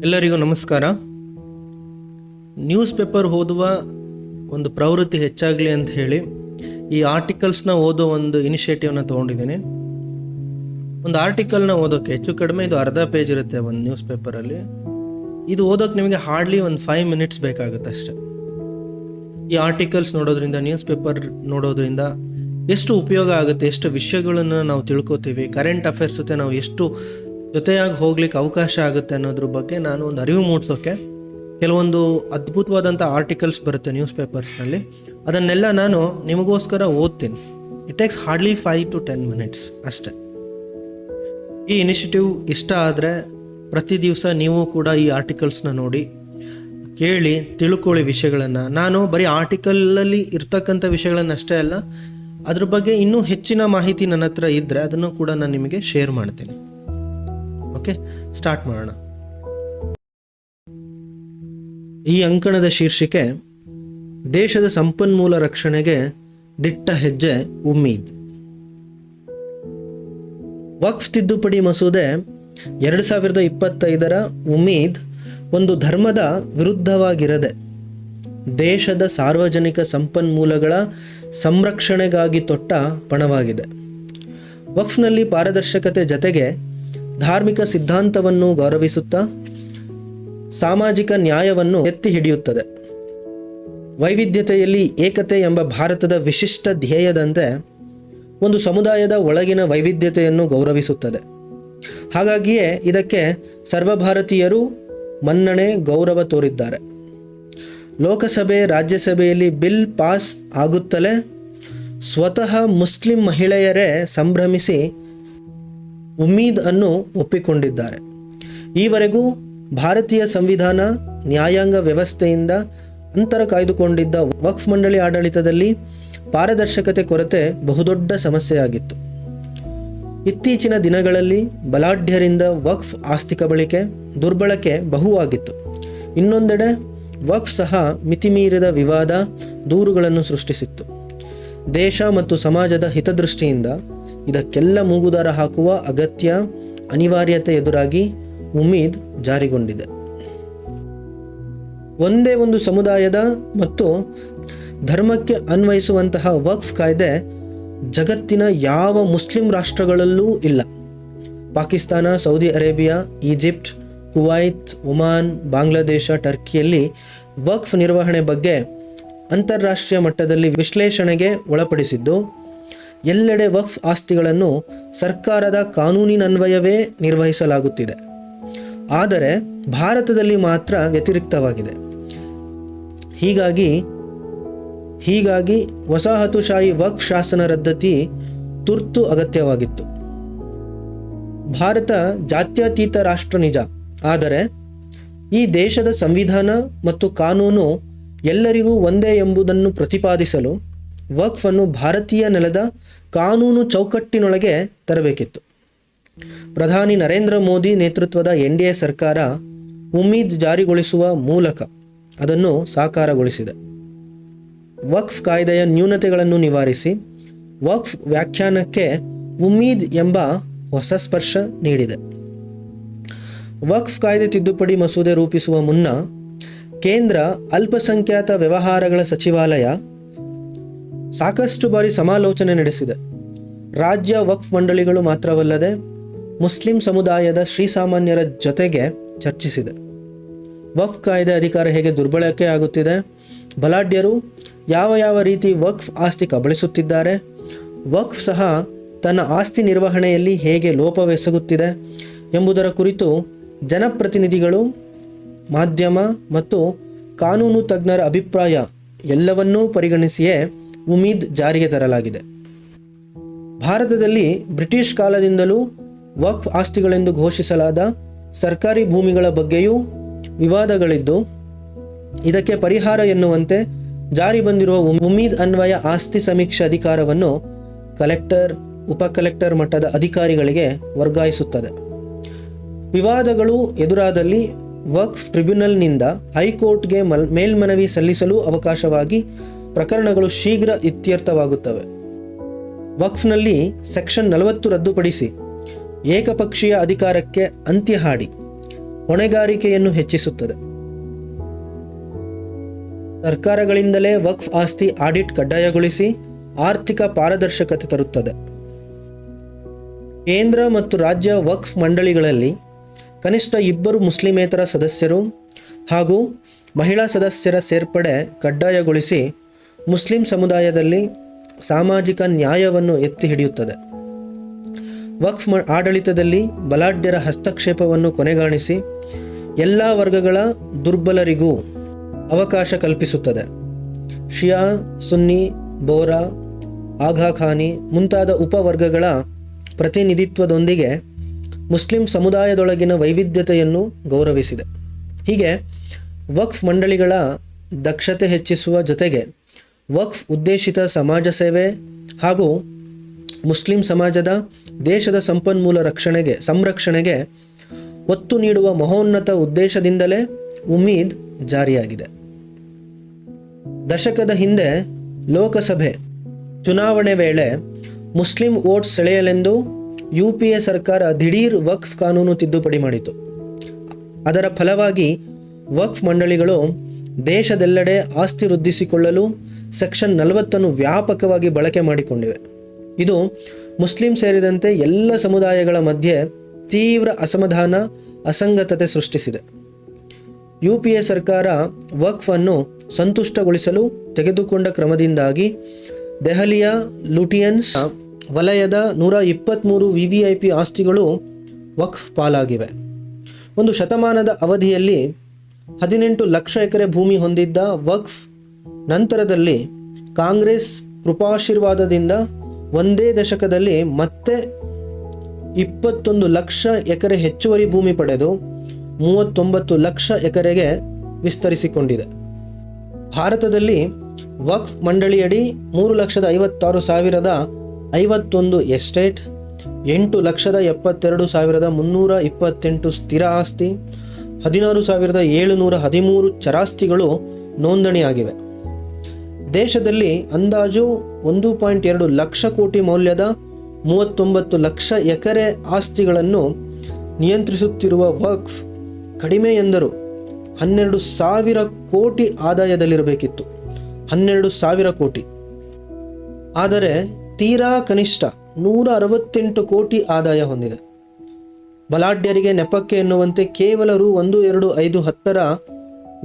ಎಲ್ಲರಿಗೂ ನಮಸ್ಕಾರ. News paper ಓದುವ ಒಂದು ಪ್ರವೃತ್ತಿ ಹೆಚ್ಚಾಗಲಿ ಅಂತ ಹೇಳಿ ಈ ಆರ್ಟಿಕಲ್ಸ್ನ ಓದೋ ಒಂದು ಇನಿಷಿಯೇಟಿವ್ನ ತೊಗೊಂಡಿದ್ದೀನಿ. ಒಂದು ಆರ್ಟಿಕಲ್ನ ಓದೋಕ್ಕೆ ಹೆಚ್ಚು ಕಡಿಮೆ ಇದು ಅರ್ಧ ಪೇಜ್ ಇರುತ್ತೆ ಒಂದು ನ್ಯೂಸ್ ಪೇಪರಲ್ಲಿ. ಇದು ಓದೋಕ್ಕೆ ನಿಮಗೆ ಹಾರ್ಡ್ಲಿ ಒಂದು 5 ಮಿನಿಟ್ಸ್ ಬೇಕಾಗುತ್ತೆ ಅಷ್ಟೆ. ಈ ಆರ್ಟಿಕಲ್ಸ್ ನೋಡೋದ್ರಿಂದ, ನ್ಯೂಸ್ ಪೇಪರ್ ನೋಡೋದ್ರಿಂದ ಎಷ್ಟು ಉಪಯೋಗ ಆಗುತ್ತೆ, ಎಷ್ಟು ವಿಷಯಗಳನ್ನು ನಾವು ತಿಳ್ಕೊತೀವಿ, ಕರೆಂಟ್ ಅಫೇರ್ಸ್ ಜೊತೆ ನಾವು ಎಷ್ಟು ಜೊತೆಯಾಗಿ ಹೋಗ್ಲಿಕ್ಕೆ ಅವಕಾಶ ಆಗುತ್ತೆ ಅನ್ನೋದ್ರ ಬಗ್ಗೆ ನಾನು ಒಂದು ಅರಿವು ಮೂಡಿಸೋಕ್ಕೆ ಕೆಲವೊಂದು ಅದ್ಭುತವಾದಂಥ ಆರ್ಟಿಕಲ್ಸ್ ಬರುತ್ತೆ ನ್ಯೂಸ್ ಪೇಪರ್ಸ್ನಲ್ಲಿ. ಅದನ್ನೆಲ್ಲ ನಾನು ನಿಮಗೋಸ್ಕರ ಓದ್ತೀನಿ. It takes hardly 5 to 10 minutes ಅಷ್ಟೆ. ಈ ಇನಿಷಿಯೇಟಿವ್ ಇಷ್ಟ ಆದರೆ ಪ್ರತಿ ದಿವಸ ನೀವು ಕೂಡ ಈ ಆರ್ಟಿಕಲ್ಸ್ನ ನೋಡಿ, ಕೇಳಿ, ತಿಳ್ಕೊಳ್ಳಿ ವಿಷಯಗಳನ್ನು. ನಾನು ಬರೀ ಆರ್ಟಿಕಲಲ್ಲಿ ಇರ್ತಕ್ಕಂಥ ವಿಷಯಗಳನ್ನಷ್ಟೇ ಅಲ್ಲ, ಅದ್ರ ಬಗ್ಗೆ ಇನ್ನೂ ಹೆಚ್ಚಿನ ಮಾಹಿತಿ ನನ್ನ ಹತ್ರ ಇದ್ದರೆ ಅದನ್ನು ಕೂಡ ನಾನು ನಿಮಗೆ ಶೇರ್ ಮಾಡ್ತೀನಿ. ಓಕೆ, ಸ್ಟಾರ್ಟ್ ಮಾಡೋಣ. ಈ ಅಂಕಣದ ಶೀರ್ಷಿಕೆ ದೇಶದ ಸಂಪನ್ಮೂಲ ರಕ್ಷಣೆಗೆ ದಿಟ್ಟ ಹೆಜ್ಜೆ ಉಮ್ಮೀದ್. ವಕ್ಫ್ ತಿದ್ದುಪಡಿ ಮಸೂದೆ 2025ರ ಉಮ್ಮೀದ್ ಒಂದು ಧರ್ಮದ ವಿರುದ್ಧವಾಗಿರದೆ ದೇಶದ ಸಾರ್ವಜನಿಕ ಸಂಪನ್ಮೂಲಗಳ ಸಂರಕ್ಷಣೆಗಾಗಿ ತೊಟ್ಟ ಪಣವಾಗಿದೆ. ವಕ್ಫ್ನಲ್ಲಿ ಪಾರದರ್ಶಕತೆ ಜತೆಗೆ ಧಾರ್ಮಿಕ ಸಿದ್ಧಾಂತವನ್ನು ಗೌರವಿಸುತ್ತಾ ಸಾಮಾಜಿಕ ನ್ಯಾಯವನ್ನು ಎತ್ತಿ ಹಿಡಿಯುತ್ತದೆ. ವೈವಿಧ್ಯತೆಯಲ್ಲಿ ಏಕತೆ ಎಂಬ ಭಾರತದ ವಿಶಿಷ್ಟ ಧ್ಯೇಯದಂತೆ ಒಂದು ಸಮುದಾಯದ ಒಳಗಿನ ವೈವಿಧ್ಯತೆಯನ್ನು ಗೌರವಿಸುತ್ತದೆ. ಹಾಗಾಗಿಯೇ ಇದಕ್ಕೆ ಸರ್ವಭಾರತೀಯರು ಮನ್ನಣೆ, ಗೌರವ ತೋರಿದ್ದಾರೆ. ಲೋಕಸಭೆ, ರಾಜ್ಯಸಭೆಯಲ್ಲಿ ಬಿಲ್ ಪಾಸ್ ಆಗುತ್ತಲೇ ಸ್ವತಃ ಮುಸ್ಲಿಂ ಮಹಿಳೆಯರೇ ಸಂಭ್ರಮಿಸಿ ಉಮ್ಮೀದ್ ಅನ್ನು ಒಪ್ಪಿಕೊಂಡಿದ್ದಾರೆ. ಈವರೆಗೂ ಭಾರತೀಯ ಸಂವಿಧಾನ, ನ್ಯಾಯಾಂಗ ವ್ಯವಸ್ಥೆಯಿಂದ ಅಂತರ ಕಾಯ್ದುಕೊಂಡಿದ್ದ ವಕ್ಫ್ ಮಂಡಳಿ ಆಡಳಿತದಲ್ಲಿ ಪಾರದರ್ಶಕತೆ ಕೊರತೆ ಬಹುದೊಡ್ಡ ಸಮಸ್ಯೆಯಾಗಿತ್ತು. ಇತ್ತೀಚಿನ ದಿನಗಳಲ್ಲಿ ಬಲಾಢ್ಯರಿಂದ ವಕ್ಫ್ ಆಸ್ತಿ ಕಬಳಿಕೆ, ದುರ್ಬಳಕೆ ಬಹುವಾಗಿತ್ತು. ಇನ್ನೊಂದೆಡೆ ವಕ್ಫ್ ಸಹ ಮಿತಿಮೀರಿದ ವಿವಾದ, ದೂರುಗಳನ್ನು ಸೃಷ್ಟಿಸಿತ್ತು. ದೇಶ ಮತ್ತು ಸಮಾಜದ ಹಿತದೃಷ್ಟಿಯಿಂದ ಇದಕ್ಕೆಲ್ಲ ಮೂಗುದಾರ ಹಾಕುವ ಅಗತ್ಯ, ಅನಿವಾರ್ಯತೆ ಎದುರಾಗಿ ಉಮ್ಮೀದ್ ಜಾರಿಗೊಂಡಿದೆ. ಒಂದೇ ಒಂದು ಸಮುದಾಯದ ಮತ್ತು ಧರ್ಮಕ್ಕೆ ಅನ್ವಯಿಸುವಂತಹ ವಕ್ಫ್ ಕಾಯ್ದೆ ಜಗತ್ತಿನ ಯಾವ ಮುಸ್ಲಿಂ ರಾಷ್ಟ್ರಗಳಲ್ಲೂ ಇಲ್ಲ. Pakistan, Saudi Arabia, Egypt, Kuwait, Oman, Bangladesh, ಟರ್ಕಿಯಲ್ಲಿ ವಕ್ಫ್ ನಿರ್ವಹಣೆ ಬಗ್ಗೆ ಅಂತಾರಾಷ್ಟ್ರೀಯ ಮಟ್ಟದಲ್ಲಿ ವಿಶ್ಲೇಷಣೆಗೆ ಒಳಪಡಿಸಿದ್ದು, ಎಲ್ಲೆಡೆ ವಕ್ಫ್ ಆಸ್ತಿಗಳನ್ನು ಸರ್ಕಾರದ ಕಾನೂನಿನನ್ವಯವೇ ನಿರ್ವಹಿಸಲಾಗುತ್ತಿದೆ. ಆದರೆ ಭಾರತದಲ್ಲಿ ಮಾತ್ರ ವ್ಯತಿರಿಕ್ತವಾಗಿದೆ. ಹೀಗಾಗಿ ವಸಾಹತುಶಾಹಿ ವಕ್ಫ್ ಶಾಸನ ರದ್ದತಿ ತುರ್ತು ಅಗತ್ಯವಾಗಿತ್ತು. ಭಾರತ ಜಾತ್ಯತೀತ ರಾಷ್ಟ್ರ ನಿಜ, ಆದರೆ ಈ ದೇಶದ ಸಂವಿಧಾನ ಮತ್ತು ಕಾನೂನು ಎಲ್ಲರಿಗೂ ಒಂದೇ ಎಂಬುದನ್ನು ಪ್ರತಿಪಾದಿಸಲು ವಕ್ಫ್ ಅನ್ನು ಭಾರತೀಯ ನೆಲದ ಕಾನೂನು ಚೌಕಟ್ಟಿನೊಳಗೆ ತರಬೇಕಿತ್ತು. ಪ್ರಧಾನಿ ನರೇಂದ್ರ ಮೋದಿ ನೇತೃತ್ವದ NDA ಸರ್ಕಾರ ಉಮ್ಮೀದ್ ಜಾರಿಗೊಳಿಸುವ ಮೂಲಕ ಅದನ್ನು ಸಾಕಾರಗೊಳಿಸಿದೆ. ವಕ್ಫ್ ಕಾಯ್ದೆಯ ನ್ಯೂನತೆಗಳನ್ನು ನಿವಾರಿಸಿ ವಕ್ಫ್ ವ್ಯಾಖ್ಯಾನಕ್ಕೆ ಉಮ್ಮೀದ್ ಎಂಬ ಹೊಸ ಸ್ಪರ್ಶ ನೀಡಿದೆ. ವಕ್ಫ್ ಕಾಯ್ದೆ ತಿದ್ದುಪಡಿ ಮಸೂದೆ ರೂಪಿಸುವ ಮುನ್ನ ಕೇಂದ್ರ ಅಲ್ಪಸಂಖ್ಯಾತ ವ್ಯವಹಾರಗಳ ಸಚಿವಾಲಯ ಸಾಕಷ್ಟು ಬಾರಿ ಸಮಾಲೋಚನೆ ನಡೆಸಿದೆ. ರಾಜ್ಯ ವಕ್ಫ್ ಮಂಡಳಿಗಳು ಮಾತ್ರವಲ್ಲದೆ ಮುಸ್ಲಿಂ ಸಮುದಾಯದ ಶ್ರೀಸಾಮಾನ್ಯರ ಜೊತೆಗೆ ಚರ್ಚಿಸಿದೆ. ವಕ್ಫ್ ಕಾಯ್ದೆ ಅಧಿಕಾರ ಹೇಗೆ ದುರ್ಬಳಕೆ ಆಗುತ್ತಿದೆ, ಬಲಾಢ್ಯರು ಯಾವ ರೀತಿ ವಕ್ಫ್ ಆಸ್ತಿ ಕಬಳಿಸುತ್ತಿದ್ದಾರೆ, ವಕ್ಫ್ ಸಹ ತನ್ನ ಆಸ್ತಿ ನಿರ್ವಹಣೆಯಲ್ಲಿ ಹೇಗೆ ಲೋಪವೆಸಗುತ್ತಿದೆ ಎಂಬುದರ ಕುರಿತು ಜನಪ್ರತಿನಿಧಿಗಳು, ಮಾಧ್ಯಮ ಮತ್ತು ಕಾನೂನು ತಜ್ಞರ ಅಭಿಪ್ರಾಯ ಎಲ್ಲವನ್ನೂ ಪರಿಗಣಿಸಿಯೇ ಉಮ್ಮೀದ್ ಜಾರಿಗೆ ತರಲಾಗಿದೆ. ಭಾರತದಲ್ಲಿ ಬ್ರಿಟಿಷ್ ಕಾಲದಿಂದಲೂ ವಕ್ಫ್ ಆಸ್ತಿಗಳೆಂದು ಘೋಷಿಸಲಾದ ಸರ್ಕಾರಿ ಭೂಮಿಗಳ ಬಗ್ಗೆಯೂ ವಿವಾದಗಳಿದ್ದು, ಇದಕ್ಕೆ ಪರಿಹಾರ ಎನ್ನುವಂತೆ ಜಾರಿ ಬಂದಿರುವ ಉಮ್ಮೀದ್ ಅನ್ವಯ ಆಸ್ತಿ ಸಮೀಕ್ಷೆ ಅಧಿಕಾರವನ್ನು ಕಲೆಕ್ಟರ್, ಉಪ ಕಲೆಕ್ಟರ್ ಮಟ್ಟದ ಅಧಿಕಾರಿಗಳಿಗೆ ವರ್ಗಾಯಿಸುತ್ತದೆ. ವಿವಾದಗಳು ಎದುರಾದಲ್ಲಿ ವಕ್ಫ್ ಟ್ರಿಬ್ಯುನಲ್ನಿಂದ ಹೈಕೋರ್ಟ್ಗೆ ಮೇಲ್ಮನವಿ ಸಲ್ಲಿಸಲು ಅವಕಾಶವಾಗಿ ಪ್ರಕರಣಗಳು ಶೀಘ್ರ ಇತ್ಯರ್ಥವಾಗುತ್ತವೆ. ವಕ್ಫ್ನಲ್ಲಿ ಸೆಕ್ಷನ್ 40 ರದ್ದುಪಡಿಸಿ ಏಕಪಕ್ಷೀಯ ಅಧಿಕಾರಕ್ಕೆ ಅಂತ್ಯ ಹಾಡಿ ಹೊಣೆಗಾರಿಕೆಯನ್ನು ಹೆಚ್ಚಿಸುತ್ತದೆ. ಸರ್ಕಾರಗಳಿಂದಲೇ ವಕ್ಫ್ ಆಸ್ತಿ ಆಡಿಟ್ ಕಡ್ಡಾಯಗೊಳಿಸಿ ಆರ್ಥಿಕ ಪಾರದರ್ಶಕತೆ ತರುತ್ತದೆ. ಕೇಂದ್ರ ಮತ್ತು ರಾಜ್ಯ ವಕ್ಫ್ ಮಂಡಳಿಗಳಲ್ಲಿ ಕನಿಷ್ಠ 2 ಮುಸ್ಲಿಮೇತರ ಸದಸ್ಯರು ಹಾಗೂ ಮಹಿಳಾ ಸದಸ್ಯರ ಸೇರ್ಪಡೆ ಕಡ್ಡಾಯಗೊಳಿಸಿ ಮುಸ್ಲಿಂ ಸಮುದಾಯದಲ್ಲಿ ಸಾಮಾಜಿಕ ನ್ಯಾಯವನ್ನು ಎತ್ತಿ ಹಿಡಿಯುತ್ತದೆ. ವಕ್ಫ್ ಆಡಳಿತದಲ್ಲಿ ಬಲಾಢ್ಯರ ಹಸ್ತಕ್ಷೇಪವನ್ನು ಕೊನೆಗಾಣಿಸಿ ಎಲ್ಲ ವರ್ಗಗಳ ದುರ್ಬಲರಿಗೂ ಅವಕಾಶ ಕಲ್ಪಿಸುತ್ತದೆ. ಶಿಯಾ, ಸುನ್ನಿ, ಬೋರಾ, ಆಗಾ ಖಾನಿ ಮುಂತಾದ ಉಪವರ್ಗಗಳ ಪ್ರತಿನಿಧಿತ್ವದೊಂದಿಗೆ ಮುಸ್ಲಿಂ ಸಮುದಾಯದೊಳಗಿನ ವೈವಿಧ್ಯತೆಯನ್ನು ಗೌರವಿಸಿದೆ. ಹೀಗೆ ವಕ್ಫ್ ಮಂಡಳಿಗಳ ದಕ್ಷತೆ ಹೆಚ್ಚಿಸುವ ಜೊತೆಗೆ ವಕ್ಫ್ ಉದ್ದೇಶಿತ ಸಮಾಜ ಸೇವೆ ಹಾಗೂ ಮುಸ್ಲಿಂ ಸಮಾಜದ ದೇಶದ ಸಂಪನ್ಮೂಲ ಸಂರಕ್ಷಣೆಗೆ ಒತ್ತು ನೀಡುವ ಮಹೋನ್ನತ ಉದ್ದೇಶದಿಂದಲೇ ಉಮ್ಮೀದ್ ಜಾರಿಯಾಗಿದೆ. ದಶಕದ ಹಿಂದೆ ಲೋಕಸಭೆ ಚುನಾವಣೆ ವೇಳೆ ಮುಸ್ಲಿಂ ವೋಟ್ ಸೆಳೆಯಲೆಂದು UPA ಸರ್ಕಾರ ದಿಢೀರ್ ವಕ್ಫ್ ಕಾನೂನು ತಿದ್ದುಪಡಿ ಮಾಡಿತು. ಅದರ ಫಲವಾಗಿ ವಕ್ಫ್ ಮಂಡಳಿಗಳು ದೇಶದೆಲ್ಲೆಡೆ ಆಸ್ತಿ ವೃದ್ಧಿಸಿಕೊಳ್ಳಲು ಸೆಕ್ಷನ್ 40 ವ್ಯಾಪಕವಾಗಿ ಬಳಕೆ ಮಾಡಿಕೊಂಡಿವೆ. ಇದು ಮುಸ್ಲಿಂ ಸೇರಿದಂತೆ ಎಲ್ಲ ಸಮುದಾಯಗಳ ಮಧ್ಯೆ ತೀವ್ರ ಅಸಮಾಧಾನ, ಅಸಂಗತತೆ ಸೃಷ್ಟಿಸಿದೆ. UPA ಸರ್ಕಾರ ವಕ್ಫ್ ಅನ್ನು ಸಂತುಷ್ಟಗೊಳಿಸಲು ತೆಗೆದುಕೊಂಡ ಕ್ರಮದಿಂದಾಗಿ ದೆಹಲಿಯ ಲುಟಿಯನ್ಸ್ ವಲಯದ 123 VVIP ಆಸ್ತಿಗಳು ವಕ್ಫ್ ಪಾಲಾಗಿವೆ. ಒಂದು ಶತಮಾನದ ಅವಧಿಯಲ್ಲಿ 18 ಲಕ್ಷ ಎಕರೆ ಭೂಮಿ ಹೊಂದಿದ್ದ ವಕ್ಫ್ ನಂತರದಲ್ಲಿ ಕಾಂಗ್ರೆಸ್ ಕೃಪಾಶೀರ್ವಾದದಿಂದ ಒಂದೇ ದಶಕದಲ್ಲಿ ಮತ್ತೆ 21 ಲಕ್ಷ ಎಕರೆ ಹೆಚ್ಚುವರಿ ಭೂಮಿ ಪಡೆದು 39 ಲಕ್ಷ ಎಕರೆಗೆ ವಿಸ್ತರಿಸಿಕೊಂಡಿದೆ. ಭಾರತದಲ್ಲಿ ವಕ್ಫ್ ಮಂಡಳಿಯಡಿ 3,56,051 ಎಸ್ಟೇಟ್, 8,72,328 ಸ್ಥಿರ ಆಸ್ತಿ, 16,713 ಚರಾಸ್ತಿಗಳು ನೋಂದಣಿಯಾಗಿವೆ. ದೇಶದಲ್ಲಿ ಅಂದಾಜು 1.2 ಲಕ್ಷ ಕೋಟಿ ಮೌಲ್ಯದ 39 ಲಕ್ಷ ಎಕರೆ ಆಸ್ತಿಗಳನ್ನು ನಿಯಂತ್ರಿಸುತ್ತಿರುವ ವಕ್ಫ್ ಕಡಿಮೆ ಎಂದರೂ 12,000 ಕೋಟಿ ಆದಾಯದಲ್ಲಿರಬೇಕಿತ್ತು. 12,000 ಕೋಟಿ. ಆದರೆ ತೀರಾ ಕನಿಷ್ಠ 168 ಕೋಟಿ ಆದಾಯ ಹೊಂದಿದೆ. ಬಲಾಢ್ಯರಿಗೆ ನೆಪಕ್ಕೆ ಎನ್ನುವಂತೆ ಕೇವಲ ರು 1, 2, 5, 10ರ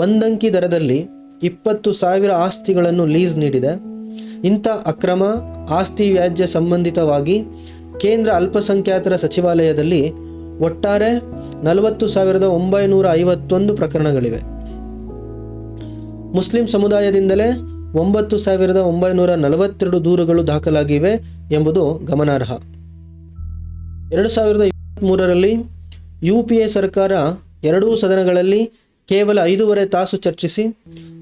ಒಂದಂಕಿ ದರದಲ್ಲಿ 20,000 ಆಸ್ತಿಗಳನ್ನು ಲೀಸ್ ನೀಡಿದೆ. ಇಂಥ ಅಕ್ರಮ ಆಸ್ತಿ ವ್ಯಾಜ್ಯ ಸಂಬಂಧಿತವಾಗಿ ಕೇಂದ್ರ ಅಲ್ಪಸಂಖ್ಯಾತರ ಸಚಿವಾಲಯದಲ್ಲಿ ಒಟ್ಟಾರೆ 40,951 ಪ್ರಕರಣಗಳಿವೆ. ಮುಸ್ಲಿಂ ಸಮುದಾಯದಿಂದಲೇ 9,942 ದೂರುಗಳು ದಾಖಲಾಗಿವೆ ಎಂಬುದು ಗಮನಾರ್ಹ. 2023ರಲ್ಲಿ UPA ಸರ್ಕಾರ ಎರಡೂ ಸದನಗಳಲ್ಲಿ ಕೇವಲ 5.5 ತಾಸು ಚರ್ಚಿಸಿ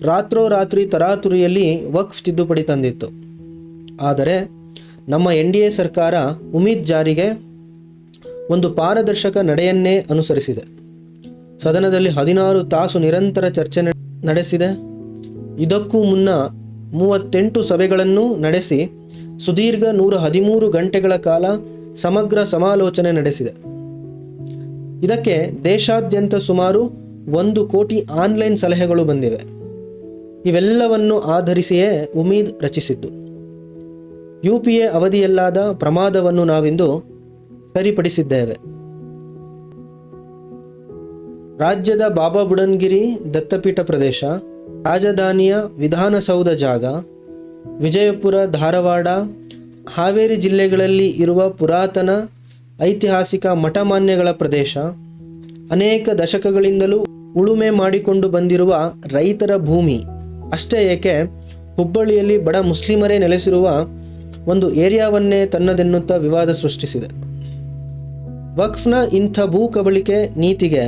ರಾತ್ರೋರಾತ್ರಿ ತರಾತುರಿಯಲ್ಲಿ ವಕ್ಫ್ ತಿದ್ದುಪಡಿ ತಂದಿತ್ತು. ಆದರೆ ನಮ್ಮ NDA ಸರ್ಕಾರ ಉಮ್ಮೀದ್ ಜಾರಿಗೆ ಒಂದು ಪಾರದರ್ಶಕ ನಡೆಯನ್ನೇ ಅನುಸರಿಸಿದೆ. ಸದನದಲ್ಲಿ 16 ತಾಸು ನಿರಂತರ ಚರ್ಚೆ ನಡೆಸಿದೆ. ಇದಕ್ಕೂ ಮುನ್ನ 38 ಸಭೆಗಳನ್ನು ನಡೆಸಿ ಸುದೀರ್ಘ 113 ಗಂಟೆಗಳ ಕಾಲ ಸಮಗ್ರ ಸಮಾಲೋಚನೆ ನಡೆಸಿದೆ. ಇದಕ್ಕೆ ದೇಶಾದ್ಯಂತ ಸುಮಾರು 1 ಕೋಟಿ ಆನ್ಲೈನ್ ಸಲಹೆಗಳು ಬಂದಿವೆ. ಇವೆಲ್ಲವನ್ನು ಆಧರಿಸಿಯೇ ಉಮ್ಮೀದ್ ರಚಿಸಿದ್ದು. UPA ಅವಧಿಯಲ್ಲಾದ ಪ್ರಮಾದವನ್ನು ನಾವಿಂದು ಸರಿಪಡಿಸಿದ್ದೇವೆ. ರಾಜ್ಯದ ಬಾಬಾ ಬುಡನ್ಗಿರಿ ದತ್ತಪೀಠ ಪ್ರದೇಶ, ರಾಜಧಾನಿಯ ವಿಧಾನಸೌಧ ಜಾಗ, ವಿಜಯಪುರ, ಧಾರವಾಡ, ಹಾವೇರಿ ಜಿಲ್ಲೆಗಳಲ್ಲಿ ಇರುವ ಪುರಾತನ ಐತಿಹಾಸಿಕ ಮಠಮಾನ್ಯಗಳ ಪ್ರದೇಶ, ಅನೇಕ ದಶಕಗಳಿಂದಲೂ ಉಳುಮೆ ಮಾಡಿಕೊಂಡು ಬಂದಿರುವ ರೈತರ ಭೂಮಿ ಅಷ್ಟೇ ಏಕೆ ಹುಬ್ಬಳ್ಳಿಯಲ್ಲಿ ಬಡ ಮುಸ್ಲಿಮರೇ ನೆಲೆಸಿರುವ ಒಂದು ಏರಿಯಾವನ್ನೇ ತನ್ನದೆನ್ನುತ್ತಾ ವಿವಾದ ಸೃಷ್ಟಿಸಿದೆ. ವಕ್ಫ್ನ ಇಂಥ ಭೂ ಕಬಳಿಕೆ ನೀತಿಗೆ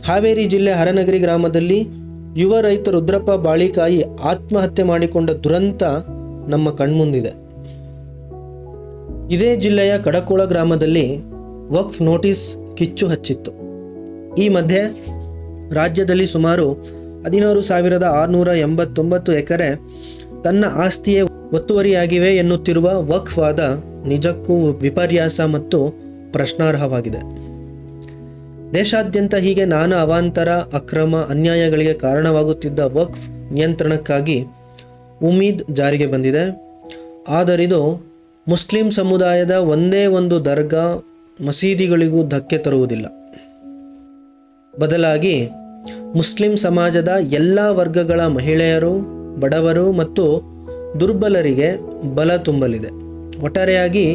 ಹಾವೇರಿ ಜಿಲ್ಲೆ ಹರನಗರಿ ಗ್ರಾಮದಲ್ಲಿ ಯುವ ರೈತ ರುದ್ರಪ್ಪ ಬಾಳಿಕಾಯಿ ಆತ್ಮಹತ್ಯೆ ಮಾಡಿಕೊಂಡ ದುರಂತ ನಮ್ಮ ಕಣ್ಮುಂದಿದೆ. ಇದೇ ಜಿಲ್ಲೆಯ ಕಡಕೋಳ ಗ್ರಾಮದಲ್ಲಿ ವಕ್ಫ್ ನೋಟಿಸ್ ಕಿಚ್ಚು ಹಚ್ಚಿತ್ತು. ಈ ಮಧ್ಯೆ ರಾಜ್ಯದಲ್ಲಿ ಸುಮಾರು 16,689 ಎಕರೆ ತನ್ನ ಆಸ್ತಿಯೇ ಒತ್ತುವರಿಯಾಗಿವೆ ಎನ್ನುತ್ತಿರುವ ವಕ್ಫ್ ವಾದ ನಿಜಕ್ಕೂ ವಿಪರ್ಯಾಸ ಮತ್ತು ಪ್ರಶ್ನಾರ್ಹವಾಗಿದೆ. ದೇಶಾದ್ಯಂತ ಹೀಗೆ ನಾನಾ ಅವಾಂತರ, ಅಕ್ರಮ, ಅನ್ಯಾಯಗಳಿಗೆ ಕಾರಣವಾಗುತ್ತಿದ್ದ ವಕ್ಫ್ ನಿಯಂತ್ರಣಕ್ಕಾಗಿ ಉಮೀದ್ ಜಾರಿಗೆ ಬಂದಿದೆ. ಆದರಿದು ಮುಸ್ಲಿಂ ಸಮುದಾಯದ ಒಂದೇ ಒಂದು ದರ್ಗಾ, ಮಸೀದಿಗಳಿಗೂ ಧಕ್ಕೆ ತರುವುದಿಲ್ಲ. ಬದಲಾಗಿ ಮುಸ್ಲಿಂ ಸಮಾಜದ ಎಲ್ಲ ವರ್ಗಗಳ ಮಹಿಳೆಯರು, ಬಡವರು ಮತ್ತು ದುರ್ಬಲರಿಗೆ ಬಲ ತುಂಬಲಿದೆ. ಒಟ್ಟಾರೆಯಾಗಿ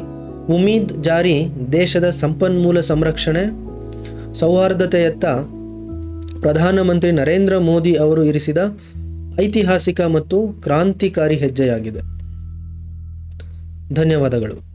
ಉಮೀದ್ ಜಾರಿ ದೇಶದ ಸಂಪನ್ಮೂಲ ಸಂರಕ್ಷಣೆ, ಸೌಹಾರ್ದತೆಯತ್ತ ಪ್ರಧಾನಮಂತ್ರಿ ನರೇಂದ್ರ ಮೋದಿ ಅವರು ಇರಿಸಿದ ಐತಿಹಾಸಿಕ ಮತ್ತು ಕ್ರಾಂತಿಕಾರಿ ಹೆಜ್ಜೆಯಾಗಿದೆ. ಧನ್ಯವಾದಗಳು.